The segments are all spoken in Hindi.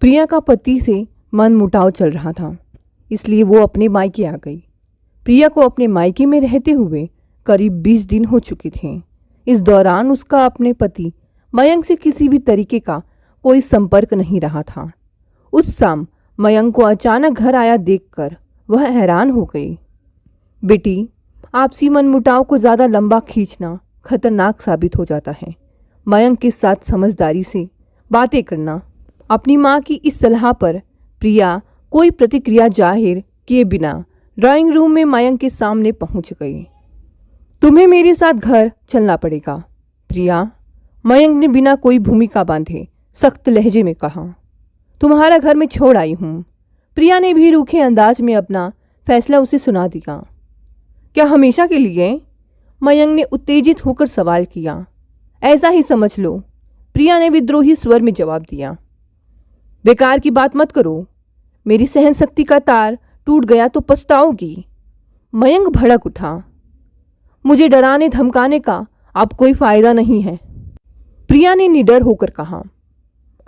प्रिया का पति से मन मुटाव चल रहा था, इसलिए वो अपने मायके आ गई। प्रिया को अपने मायके में रहते हुए करीब 20 दिन हो चुके थे। इस दौरान उसका अपने पति मयंक से किसी भी तरीके का कोई संपर्क नहीं रहा था। उस शाम मयंक को अचानक घर आया देखकर वह हैरान हो गई। बेटी, आपसी मनमुटाव को ज़्यादा लंबा खींचना खतरनाक साबित हो जाता है। मयंक के साथ समझदारी से बातें करना। अपनी माँ की इस सलाह पर प्रिया कोई प्रतिक्रिया जाहिर किए बिना ड्राइंग रूम में मयंक के सामने पहुंच गई। तुम्हें मेरे साथ घर चलना पड़ेगा प्रिया, मयंक ने बिना कोई भूमिका बांधे सख्त लहजे में कहा। तुम्हारा घर में छोड़ आई हूँ। प्रिया ने भी रूखे अंदाज में अपना फैसला उसे सुना दिया। क्या हमेशा के लिए? मयंक ने उत्तेजित होकर सवाल किया। ऐसा ही समझ लो, प्रिया ने विद्रोही स्वर में जवाब दिया। बेकार की बात मत करो, मेरी सहन शक्ति का तार टूट गया तो पछताओगी। मयंक भड़क उठा। मुझे डराने धमकाने का अब कोई फायदा नहीं है, प्रिया ने निडर होकर कहा।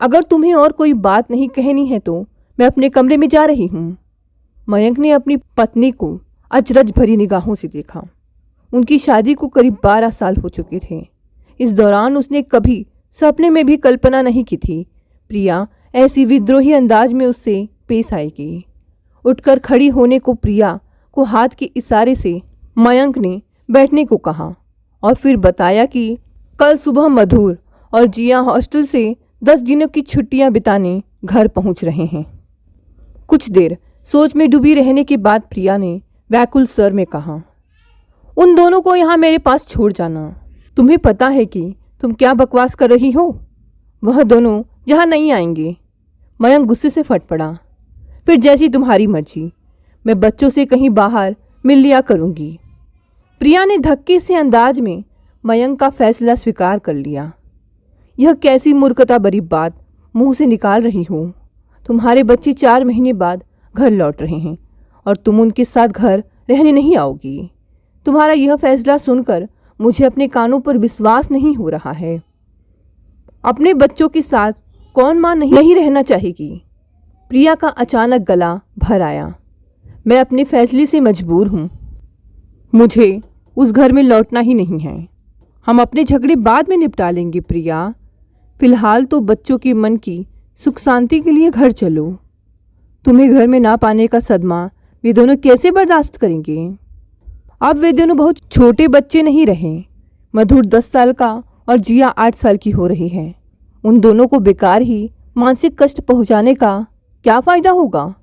अगर तुम्हें और कोई बात नहीं कहनी है तो मैं अपने कमरे में जा रही हूँ। मयंक ने अपनी पत्नी को अचरज भरी निगाहों से देखा। उनकी शादी को करीब 12 साल हो चुके थे। इस दौरान उसने कभी सपने में भी कल्पना नहीं की थी प्रिया ऐसी विद्रोही अंदाज में उससे पेश आएगी। उठकर खड़ी होने को प्रिया को हाथ के इशारे से मयंक ने बैठने को कहा और फिर बताया कि कल सुबह मधुर और जिया हॉस्टल से 10 दिनों की छुट्टियां बिताने घर पहुंच रहे हैं। कुछ देर सोच में डूबी रहने के बाद प्रिया ने व्याकुल स्वर में कहा, उन दोनों को यहाँ मेरे पास छोड़ जाना। तुम्हें पता है कि तुम क्या बकवास कर रही हो? वह दोनों यहाँ नहीं आएंगे। मयंक गुस्से से फट पड़ा। फिर जैसी तुम्हारी मर्जी, मैं बच्चों से कहीं बाहर मिल लिया करूँगी। प्रिया ने धक्के से अंदाज में मयंक का फैसला स्वीकार कर लिया। यह कैसी मूर्खता भरी बात मुंह से निकाल रही हो? तुम्हारे बच्चे 4 महीने बाद घर लौट रहे हैं और तुम उनके साथ घर रहने नहीं आओगी। तुम्हारा यह फैसला सुनकर मुझे अपने कानों पर विश्वास नहीं हो रहा है। अपने बच्चों के साथ कौन मां नहीं रहना चाहेगी? प्रिया का अचानक गला भर आया। मैं अपने फैसले से मजबूर हूँ। मुझे उस घर में लौटना ही नहीं है। हम अपने झगड़े बाद में निपटा लेंगे प्रिया। फिलहाल तो बच्चों के मन की सुख शांति के लिए घर चलो। तुम्हें घर में ना पाने का सदमा वे दोनों कैसे बर्दाश्त करेंगे? अब वे दोनों बहुत छोटे बच्चे नहीं रहे। मधुर 10 साल का और जिया 8 साल की हो रही है। उन दोनों को बेकार ही मानसिक कष्ट पहुंचाने का क्या फ़ायदा होगा?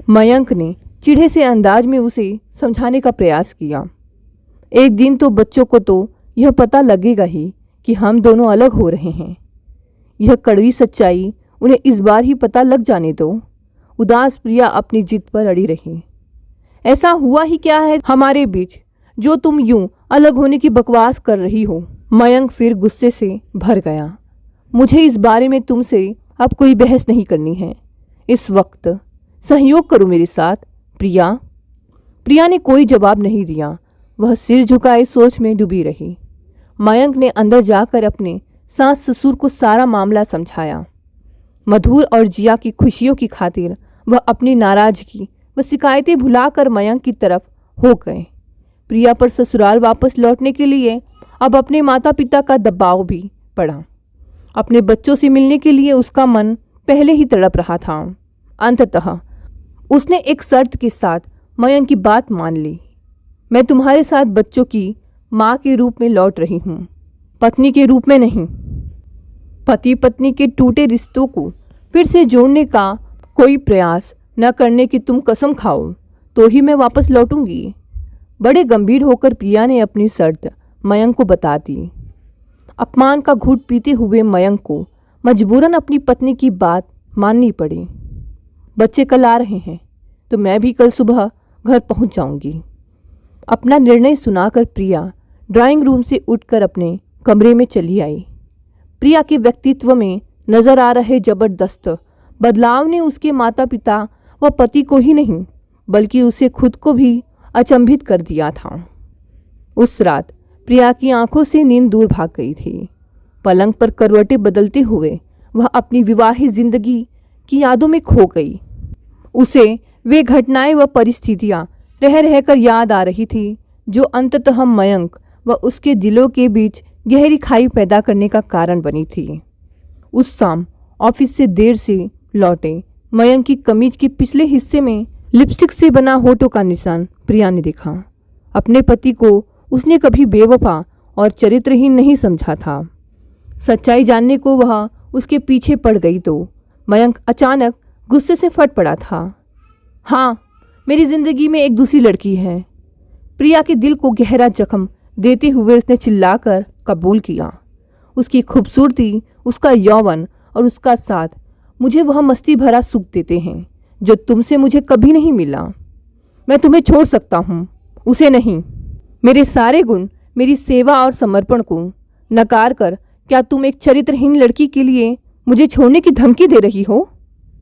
मयंक ने चिढ़े से अंदाज में उसे समझाने का प्रयास किया। एक दिन तो बच्चों को तो यह पता लगेगा ही कि हम दोनों अलग हो रहे हैं। यह कड़वी सच्चाई उन्हें इस बार ही पता लग जाने दो। उदास प्रिया अपनी जिद पर अड़ी रही। ऐसा हुआ ही क्या है हमारे बीच जो तुम यूं अलग होने की बकवास कर रही हो? मयंक फिर गुस्से से भर गया। मुझे इस बारे में तुमसे अब कोई बहस नहीं करनी है। इस वक्त सहयोग करो मेरे साथ प्रिया। प्रिया ने कोई जवाब नहीं दिया। वह सिर झुकाए सोच में डूबी रही। मयंक ने अंदर जाकर अपने सास ससुर को सारा मामला समझाया। मधुर और जिया की खुशियों की खातिर वह अपनी नाराजगी व शिकायतें भुलाकर मयंक की तरफ हो गए। प्रिया पर ससुराल वापस लौटने के लिए अब अपने माता पिता का दबाव भी पड़ा। अपने बच्चों से मिलने के लिए उसका मन पहले ही तड़प रहा था। अंततः उसने एक शर्त के साथ मयंक की बात मान ली। मैं तुम्हारे साथ बच्चों की माँ के रूप में लौट रही हूँ, पत्नी के रूप में नहीं। पति पत्नी के टूटे रिश्तों को फिर से जोड़ने का कोई प्रयास न करने की तुम कसम खाओ तो ही मैं वापस लौटूंगी। बड़े गंभीर होकर प्रिया ने अपनी शर्त मयंक को बता दी। अपमान का घूंट पीते हुए मयंक को मजबूरन अपनी पत्नी की बात माननी पड़ी। बच्चे कल आ रहे हैं तो मैं भी कल सुबह घर पहुंच जाऊंगी। अपना निर्णय सुनाकर प्रिया ड्राइंग रूम से उठकर अपने कमरे में चली आई। प्रिया के व्यक्तित्व में नजर आ रहे जबरदस्त बदलाव ने उसके माता पिता व पति को ही नहीं बल्कि उसे खुद को भी अचंभित कर दिया था। उस रात प्रिया की आंखों से नींद दूर भाग गई थी। पलंग पर करवटें बदलते हुए वह अपनी विवाहित जिंदगी की यादों में खो गई। उसे वे घटनाएं व परिस्थितियां रह रहकर याद आ रही थी जो अंततः मयंक व उसके दिलों के बीच गहरी खाई पैदा करने का कारण बनी थी। उस शाम ऑफिस से देर से लौटे मयंक की कमीज के पिछले हिस्से में लिपस्टिक से बना होठों का निशान प्रिया ने देखा। अपने पति को उसने कभी बेवफा और चरित्रहीन नहीं समझा था। सच्चाई जानने को वह उसके पीछे पड़ गई तो मयंक अचानक गुस्से से फट पड़ा था। हाँ, मेरी जिंदगी में एक दूसरी लड़की है। प्रिया के दिल को गहरा जख्म देते हुए उसने चिल्लाकर कबूल किया। उसकी खूबसूरती, उसका यौवन और उसका साथ मुझे वह मस्ती भरा सुख देते हैं जो तुमसे मुझे कभी नहीं मिला। मैं तुम्हें छोड़ सकता हूँ, उसे नहीं। मेरे सारे गुण, मेरी सेवा और समर्पण को नकार कर क्या तुम एक चरित्रहीन लड़की के लिए मुझे छोड़ने की धमकी दे रही हो?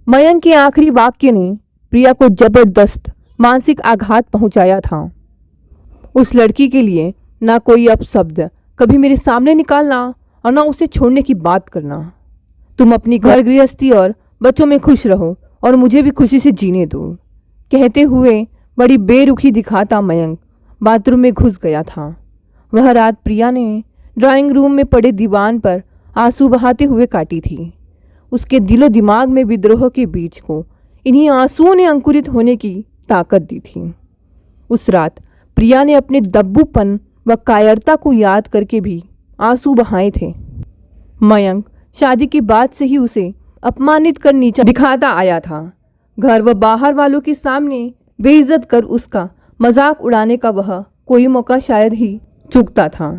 मयंक के आखिरी वाक्य ने प्रिया को जबरदस्त मानसिक आघात पहुंचाया था। उस लड़की के लिए ना कोई अपशब्द कभी मेरे सामने निकालना और ना उसे छोड़ने की बात करना। तुम अपनी घर गृहस्थी और बच्चों में खुश रहो और मुझे भी खुशी से जीने दो। कहते हुए बड़ी बेरुखी दिखाता मयंक बाथरूम में घुस गया था। वह रात प्रिया ने ड्राइंग रूम में पड़े दीवान पर आंसू बहाते हुए काटी थी। उसके दिलो दिमाग में विद्रोह के बीज को इन्हीं आंसुओं ने अंकुरित होने की ताकत दी थी। उस रात प्रिया ने अपने दब्बूपन व कायरता को याद करके भी आंसू बहाए थे। मयंक शादी के बाद से ही उसे अपमानित कर नीचा दिखाता आया था। घर व बाहर वालों के सामने बेइज्जत कर उसका मजाक उड़ाने का वह कोई मौका शायद ही चूकता था।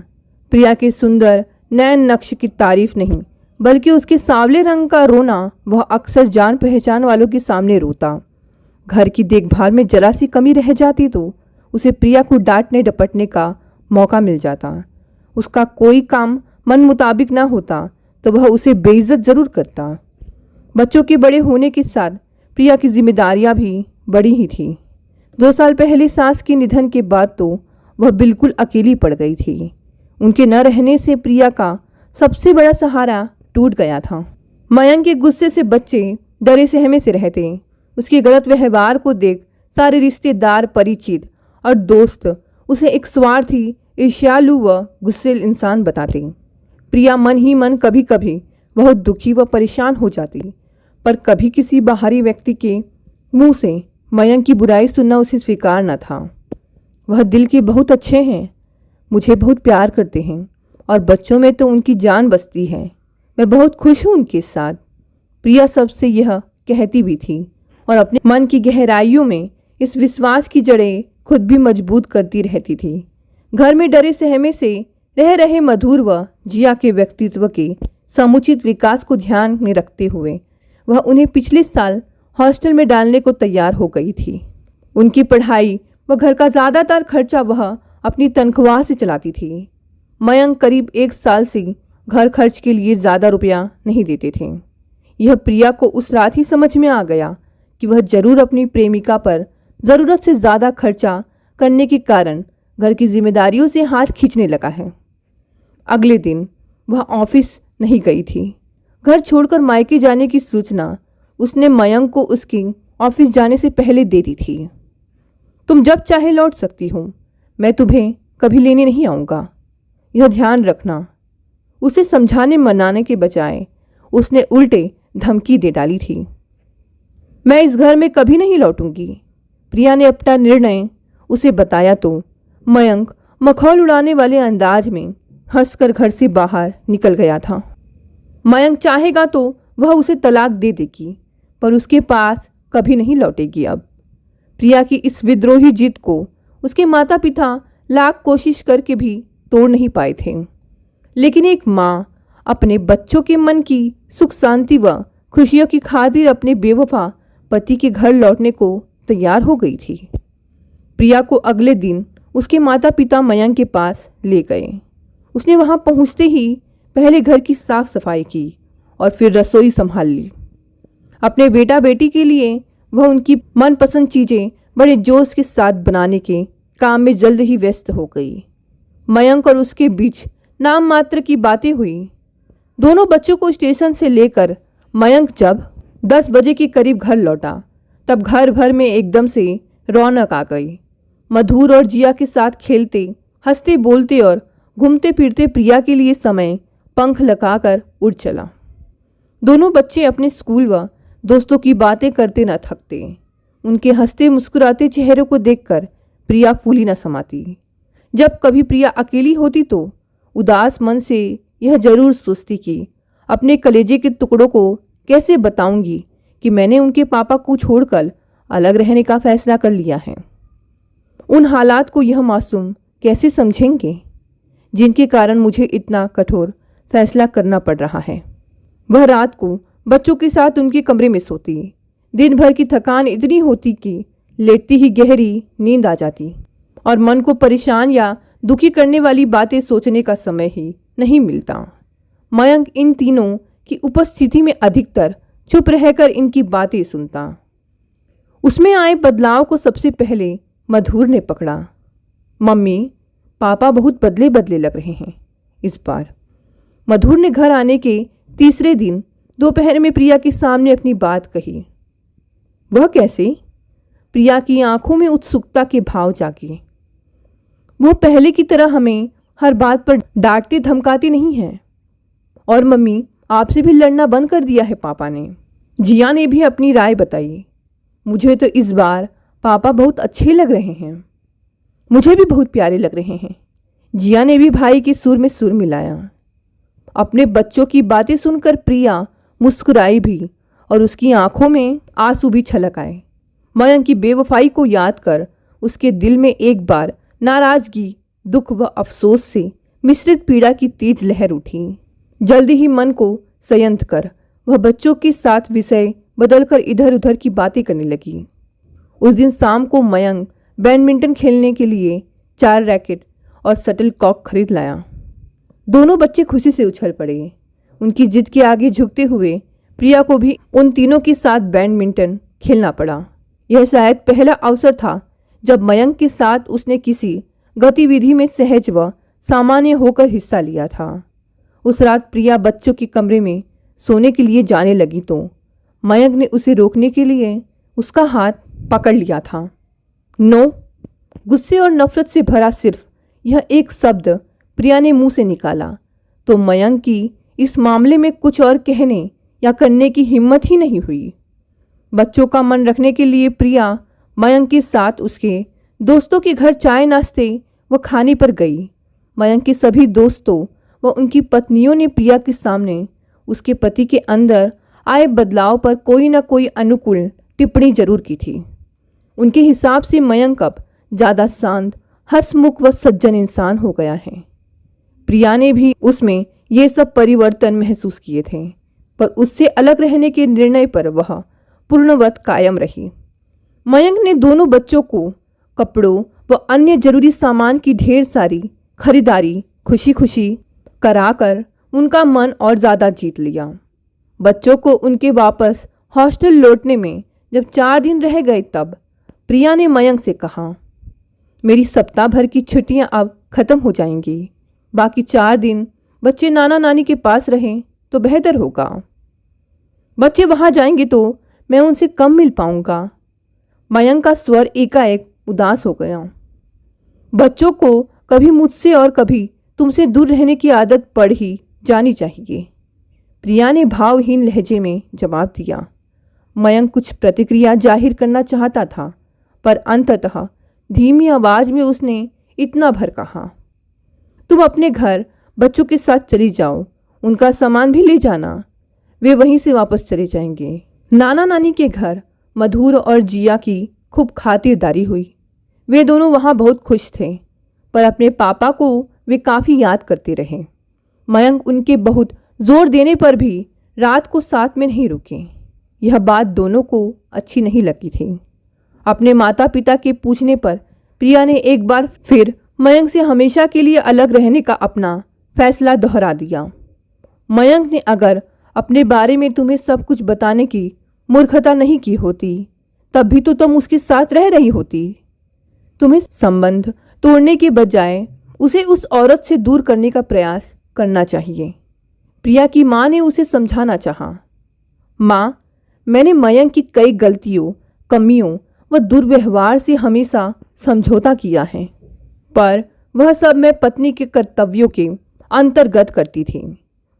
प्रिया के सुंदर नैन नक्श की तारीफ नहीं बल्कि उसके सांवले रंग का रोना वह अक्सर जान पहचान वालों के सामने रोता। घर की देखभाल में जरा सी कमी रह जाती तो उसे प्रिया को डांटने डपटने का मौका मिल जाता। उसका कोई काम मन मुताबिक ना होता तो वह उसे बेइज्जत जरूर करता। बच्चों के बड़े होने के साथ प्रिया की जिम्मेदारियां भी बड़ी ही थी। 2 साल पहले सास के निधन के बाद तो वह बिल्कुल अकेली पड़ गई थी। उनके न रहने से प्रिया का सबसे बड़ा सहारा टूट गया था। मयंक के गुस्से से बच्चे डरे सहमे से रहते। उसके गलत व्यवहार को देख सारे रिश्तेदार, परिचित और दोस्त उसे एक स्वार्थी, ईर्ष्यालु व गुस्सैल इंसान बताते। प्रिया मन ही मन कभी कभी बहुत दुखी व परेशान हो जाती, पर कभी किसी बाहरी व्यक्ति के मुंह से मयंक की बुराई सुनना उसे स्वीकार न था। वह दिल के बहुत अच्छे हैं, मुझे बहुत प्यार करते हैं और बच्चों में तो उनकी जान बसती है। मैं बहुत खुश हूँ उनके साथ। प्रिया सबसे यह कहती भी थी और अपने मन की गहराइयों में इस विश्वास की जड़ें खुद भी मजबूत करती रहती थी। घर में डरे सहमे से रह रहे मधुर व जिया के व्यक्तित्व के समुचित विकास को ध्यान में रखते हुए वह उन्हें पिछले साल हॉस्टल में डालने को तैयार हो गई थी। उनकी पढ़ाई व घर का ज़्यादातर खर्चा वह अपनी तनख्वाह से चलाती थी। मयंक करीब 1 साल से घर खर्च के लिए ज़्यादा रुपया नहीं देते थे। यह प्रिया को उस रात ही समझ में आ गया कि वह जरूर अपनी प्रेमिका पर ज़रूरत से ज़्यादा खर्चा करने के कारण घर की जिम्मेदारियों से हाथ खींचने लगा है। अगले दिन वह ऑफिस नहीं गई थी। घर छोड़कर मायके जाने की सूचना उसने मयंक को उसकी ऑफिस जाने से पहले दे दी थी। तुम जब चाहे लौट सकती हो, मैं तुम्हें कभी लेने नहीं आऊँगा, यह ध्यान रखना। उसे समझाने मनाने के बजाय उसने उल्टे धमकी दे डाली थी। मैं इस घर में कभी नहीं लौटूंगी। प्रिया ने अपना निर्णय उसे बताया तो मयंक मखौल उड़ाने वाले अंदाज में हंसकर घर से बाहर निकल गया था। मयंक चाहेगा तो वह उसे तलाक दे देगी, पर उसके पास कभी नहीं लौटेगी। अब प्रिया की इस विद्रोही जिद को उसके माता पिता लाख कोशिश करके भी तोड़ नहीं पाए थे, लेकिन एक माँ अपने बच्चों के मन की सुख शांति व खुशियों की खातिर अपने बेवफा पति के घर लौटने को तैयार हो गई थी। प्रिया को अगले दिन उसके माता पिता मयंक के पास ले गए। उसने वहां पहुंचते ही पहले घर की साफ सफाई की और फिर रसोई संभाल ली। अपने बेटा बेटी के लिए वह उनकी मनपसंद चीज़ें बड़े जोश के साथ बनाने के काम में जल्द ही व्यस्त हो गई। मयंक और उसके बीच नाम मात्र की बातें हुई। दोनों बच्चों को स्टेशन से लेकर मयंक जब 10 बजे के करीब घर लौटा। तब घर भर में एकदम से रौनक आ गई। मधुर और जिया के साथ खेलते, हंसते, बोलते और घूमते फिरते प्रिया के लिए समय पंख लगाकर उड़ चला। दोनों बच्चे अपने स्कूल व दोस्तों की बातें करते न थकते। उनके हंसते मुस्कुराते चेहरों को देखकर प्रिया फूली न समाती। जब कभी प्रिया अकेली होती तो उदास मन से यह जरूर सोचती कि अपने कलेजे के टुकड़ों को कैसे बताऊंगी कि मैंने उनके पापा को छोड़कर अलग रहने का फैसला कर लिया है। उन हालात को यह मासूम कैसे समझेंगे जिनके कारण मुझे इतना कठोर फैसला करना पड़ रहा है। वह रात को बच्चों के साथ उनके कमरे में सोती। दिन भर की थकान इतनी होती कि लेटती ही गहरी नींद आ जाती और मन को परेशान या दुखी करने वाली बातें सोचने का समय ही नहीं मिलता। मयंक इन तीनों की उपस्थिति में अधिकतर चुप रहकर इनकी बातें सुनता। उसमें आए बदलाव को सबसे पहले मधुर ने पकड़ा। मम्मी, पापा बहुत बदले बदले लग रहे हैं इस बार। मधुर ने घर आने के तीसरे दिन दोपहर में प्रिया के सामने अपनी बात कही। वह कैसे? प्रिया की आंखों में उत्सुकता के भाव जागे। वो पहले की तरह हमें हर बात पर डांटते धमकाती नहीं है। और मम्मी, आपसे भी लड़ना बंद कर दिया है पापा ने। जिया ने भी अपनी राय बताई। मुझे तो इस बार पापा बहुत अच्छे लग रहे हैं। मुझे भी बहुत प्यारे लग रहे हैं। जिया ने भी भाई के सुर में सुर मिलाया। अपने बच्चों की बातें सुनकर प्रिया मुस्कुराई भी और उसकी आंखों में आंसू भी छलक आए। मयंक की बेवफाई को याद कर उसके दिल में एक बार नाराजगी, दुख व अफसोस से मिश्रित पीड़ा की तेज लहर उठी। जल्दी ही मन को संयत कर वह बच्चों के साथ विषय बदलकर इधर उधर की बातें करने लगी। उस दिन शाम को मयंक बैडमिंटन खेलने के लिए 4 रैकेट और शटल कॉक खरीद लाया। दोनों बच्चे खुशी से उछल पड़े। उनकी जिद के आगे झुकते हुए प्रिया को भी उन तीनों के साथ बैडमिंटन खेलना पड़ा। यह शायद पहला अवसर था जब मयंक के साथ उसने किसी गतिविधि में सहज व सामान्य होकर हिस्सा लिया था। उस रात प्रिया बच्चों के कमरे में सोने के लिए जाने लगी तो मयंक ने उसे रोकने के लिए उसका हाथ पकड़ लिया था। नो। गुस्से और नफरत से भरा सिर्फ यह एक शब्द प्रिया ने मुंह से निकाला तो मयंक की इस मामले में कुछ और कहने या करने की हिम्मत ही नहीं हुई। बच्चों का मन रखने के लिए प्रिया मयंक के साथ उसके दोस्तों के घर चाय नाश्ते व खाने पर गई। मयंक के सभी दोस्तों व उनकी पत्नियों ने प्रिया के सामने उसके पति के अंदर आए बदलाव पर कोई न कोई अनुकूल टिप्पणी जरूर की थी। उनके हिसाब से मयंक अब ज़्यादा शांत, हंसमुख व सज्जन इंसान हो गया है। प्रिया ने भी उसमें ये सब परिवर्तन महसूस किए थे, पर उससे अलग रहने के निर्णय पर वह पूर्णवत कायम रही। मयंक ने दोनों बच्चों को कपड़ों व अन्य जरूरी सामान की ढेर सारी खरीदारी खुशी खुशी कराकर उनका मन और ज़्यादा जीत लिया। बच्चों को उनके वापस हॉस्टल लौटने में जब 4 दिन रह गए तब प्रिया ने मयंक से कहा, मेरी सप्ताह भर की छुट्टियां अब ख़त्म हो जाएंगी। बाकी 4 दिन बच्चे नाना नानी के पास रहें तो बेहतर होगा। बच्चे वहाँ जाएंगे तो मैं उनसे कम मिल पाऊंगा। मयंक का स्वर एकाएक उदास हो गया। बच्चों को कभी मुझसे और कभी तुमसे दूर रहने की आदत पड़ ही जानी चाहिए, प्रिया ने भावहीन लहजे में जवाब दिया। मयंक कुछ प्रतिक्रिया जाहिर करना चाहता था, पर अंततः धीमी आवाज में उसने इतना भर कहा, तुम अपने घर बच्चों के साथ चली जाओ, उनका सामान भी ले जाना, वे वहीं से वापस चले जाएंगे। नाना नानी के घर मधुर और जिया की खूब खातिरदारी हुई। वे दोनों वहाँ बहुत खुश थे, पर अपने पापा को वे काफ़ी याद करते रहे। मयंक उनके बहुत जोर देने पर भी रात को साथ में नहीं रुके। यह बात दोनों को अच्छी नहीं लगी थी। अपने माता पिता के पूछने पर प्रिया ने एक बार फिर मयंक से हमेशा के लिए अलग रहने का अपना फैसला दोहरा दिया। मयंक ने अगर अपने बारे में तुम्हें सब कुछ बताने की मूर्खता नहीं की होती, तब भी तो तुम उसके साथ रह रही होती। तुम्हें संबंध तोड़ने के बजाय उसे उस औरत से दूर करने का प्रयास करना चाहिए। प्रिया की माँ ने उसे समझाना चाहा। माँ, मैंने मयंक की कई गलतियों, कमियों व दुर्व्यवहार से हमेशा समझौता किया है, पर वह सब मैं पत्नी के कर्तव्यों के अंतर्गत करती थी।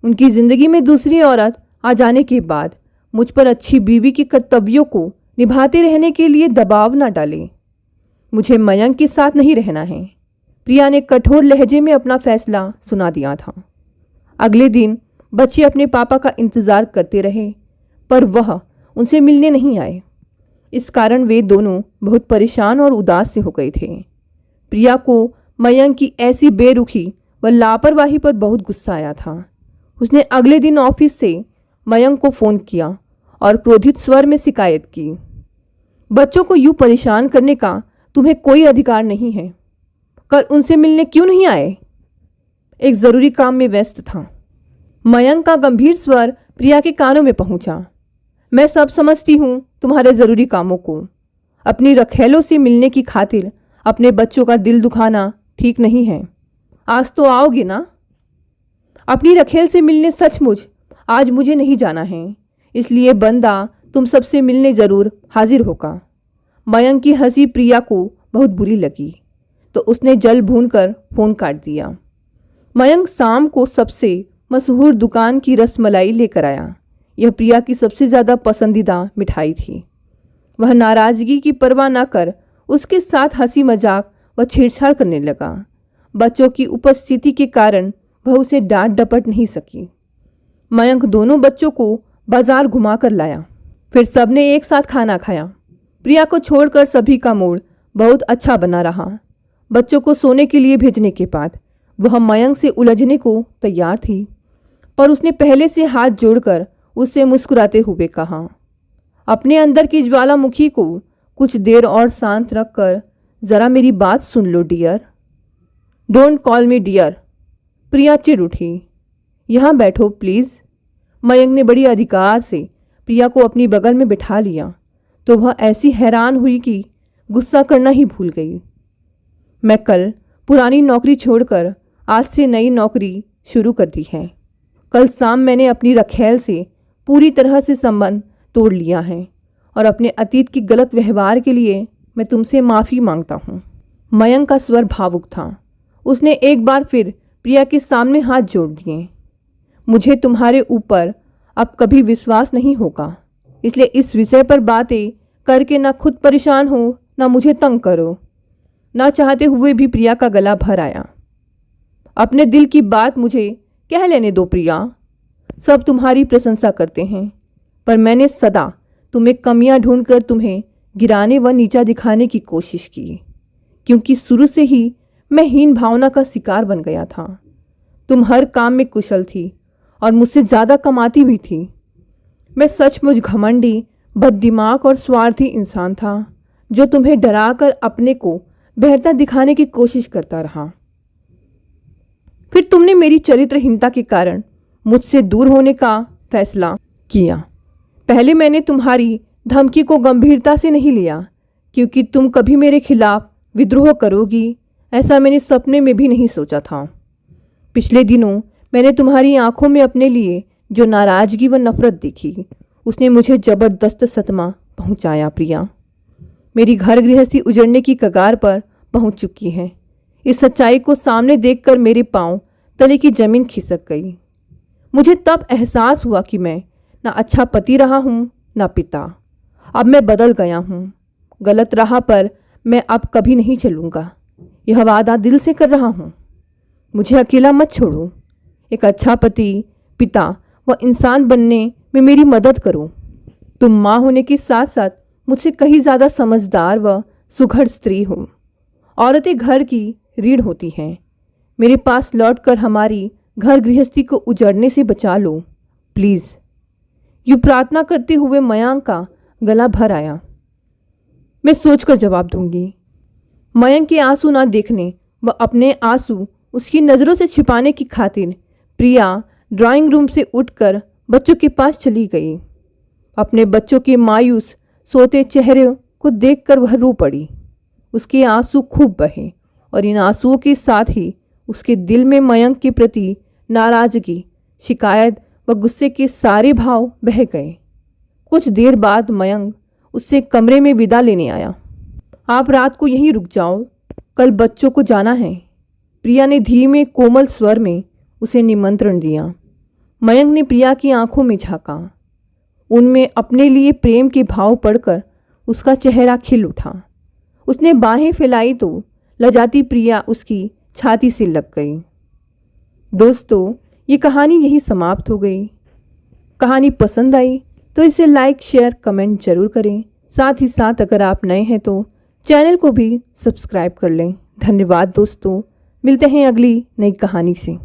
उनकी जिंदगी में दूसरी औरत आ जाने के बाद मुझ पर अच्छी बीवी के कर्तव्यों को निभाते रहने के लिए दबाव न डालें। मुझे मयंक के साथ नहीं रहना है। प्रिया ने कठोर लहजे में अपना फैसला सुना दिया था। अगले दिन बच्चे अपने पापा का इंतजार करते रहे, पर वह उनसे मिलने नहीं आए। इस कारण वे दोनों बहुत परेशान और उदास से हो गए थे। प्रिया को मयंक की ऐसी बेरुखी व लापरवाही पर बहुत गुस्सा आया था। उसने अगले दिन ऑफिस से मयंक को फ़ोन किया और क्रोधित स्वर में शिकायत की। बच्चों को यूं परेशान करने का तुम्हें कोई अधिकार नहीं है। कल उनसे मिलने क्यों नहीं आए? एक ज़रूरी काम में व्यस्त था। मयंक का गंभीर स्वर प्रिया के कानों में पहुंचा। मैं सब समझती हूँ तुम्हारे ज़रूरी कामों को। अपनी रखेलों से मिलने की खातिर अपने बच्चों का दिल दुखाना ठीक नहीं है। आज तो आओगे ना? अपनी रखेल से मिलने सचमुच आज मुझे नहीं जाना है, इसलिए बंदा तुम सबसे मिलने ज़रूर हाजिर होगा। मयंक की हंसी प्रिया को बहुत बुरी लगी, तो उसने जल भूनकर फ़ोन काट दिया। मयंक शाम को सबसे मशहूर दुकान की रसमलाई लेकर आया। यह प्रिया की सबसे ज़्यादा पसंदीदा मिठाई थी। वह नाराज़गी की परवाह न कर उसके साथ हंसी मजाक व छेड़छाड़ करने लगा। बच्चों की उपस्थिति के कारण वह उसे डांट डपट नहीं सकी। मयंक दोनों बच्चों को बाजार घुमा कर लाया। फिर सबने एक साथ खाना खाया। प्रिया को छोड़कर सभी का मूड बहुत अच्छा बना रहा। बच्चों को सोने के लिए भेजने के बाद वह मयंक से उलझने को तैयार थी, पर उसने पहले से हाथ जोड़कर उससे मुस्कुराते हुए कहा, अपने अंदर की ज्वालामुखी को कुछ देर और शांत रखकर ज़रा मेरी बात सुन लो dear. Don't call me dear. Priya चिढ़ उठी। यहाँ बैठो प्लीज़। मयंक ने बड़ी अधिकार से प्रिया को अपनी बगल में बिठा लिया, तो वह ऐसी हैरान हुई कि गुस्सा करना ही भूल गई। मैं कल पुरानी नौकरी छोड़कर आज से नई नौकरी शुरू कर दी है। कल शाम मैंने अपनी रखेल से पूरी तरह से संबंध तोड़ लिया है और अपने अतीत की गलत व्यवहार के लिए मैं तुमसे माफ़ी मांगता हूँ। मयंक का स्वर भावुक था। उसने एक बार फिर प्रिया के सामने हाथ जोड़ दिए। मुझे तुम्हारे ऊपर अब कभी विश्वास नहीं होगा, इसलिए इस विषय पर बातें करके ना खुद परेशान हो ना मुझे तंग करो। ना चाहते हुए भी प्रिया का गला भर आया। अपने दिल की बात मुझे कह लेने दो प्रिया। सब तुम्हारी प्रशंसा करते हैं, पर मैंने सदा तुम्हें कमियां ढूंढकर तुम्हें गिराने व नीचा दिखाने की कोशिश की, क्योंकि शुरू से ही मैं हीन भावना का शिकार बन गया था। तुम हर काम में कुशल थी और मुझसे ज़्यादा कमाती भी थी। मैं सचमुच घमंडी, बददिमाग और स्वार्थी इंसान था, जो तुम्हें डराकर अपने को बेहतर दिखाने की कोशिश करता रहा। फिर तुमने मेरी चरित्रहीनता के कारण मुझसे दूर होने का फैसला किया। पहले मैंने तुम्हारी धमकी को गंभीरता से नहीं लिया, क्योंकि तुम कभी मेरे खिलाफ विद्रोह करोगी ऐसा मैंने सपने में भी नहीं सोचा था। पिछले दिनों मैंने तुम्हारी आंखों में अपने लिए जो नाराज़गी व नफरत देखी, उसने मुझे ज़बरदस्त सदमा पहुंचाया। प्रिया, मेरी घर गृहस्थी उजड़ने की कगार पर पहुंच चुकी है। इस सच्चाई को सामने देखकर मेरे पांव तले की जमीन खिसक गई। मुझे तब एहसास हुआ कि मैं ना अच्छा पति रहा हूँ ना पिता। अब मैं बदल गया हूँ। गलत राह पर मैं अब कभी नहीं चलूँगा, यह वादा दिल से कर रहा हूँ। मुझे अकेला मत छोड़ो। एक अच्छा पति, पिता व इंसान बनने में मेरी मदद करो। तुम माँ होने के साथ साथ मुझसे कहीं ज़्यादा समझदार व सुघड़ स्त्री हो। औरतें घर की रीढ़ होती हैं। मेरे पास लौटकर हमारी घर गृहस्थी को उजड़ने से बचा लो प्लीज़। यूँ प्रार्थना करते हुए मयंक का गला भर आया। मैं सोचकर जवाब दूंगी। मयंक के आंसू ना देखने व अपने आंसू उसकी नज़रों से छिपाने की खातिर प्रिया ड्राइंग रूम से उठकर बच्चों के पास चली गई। अपने बच्चों के मायूस सोते चेहरे को देखकर वह रो पड़ी। उसके आंसू खूब बहे और इन आंसुओं के साथ ही उसके दिल में मयंक के प्रति नाराज़गी, शिकायत व गुस्से के सारे भाव बह गए। कुछ देर बाद मयंक उससे कमरे में विदा लेने आया। आप रात को यहीं रुक जाओ, कल बच्चों को जाना है, प्रिया ने धीमे कोमल स्वर में उसे निमंत्रण दिया। मयंक ने प्रिया की आंखों में झांका। उनमें अपने लिए प्रेम के भाव पढ़कर उसका चेहरा खिल उठा। उसने बाहें फैलाई तो लजाती प्रिया उसकी छाती से लग गई। दोस्तों, ये कहानी यही समाप्त हो गई। कहानी पसंद आई तो इसे लाइक, शेयर, कमेंट जरूर करें। साथ ही साथ अगर आप नए हैं तो चैनल को भी सब्सक्राइब कर लें। धन्यवाद दोस्तों, मिलते हैं अगली नई कहानी से।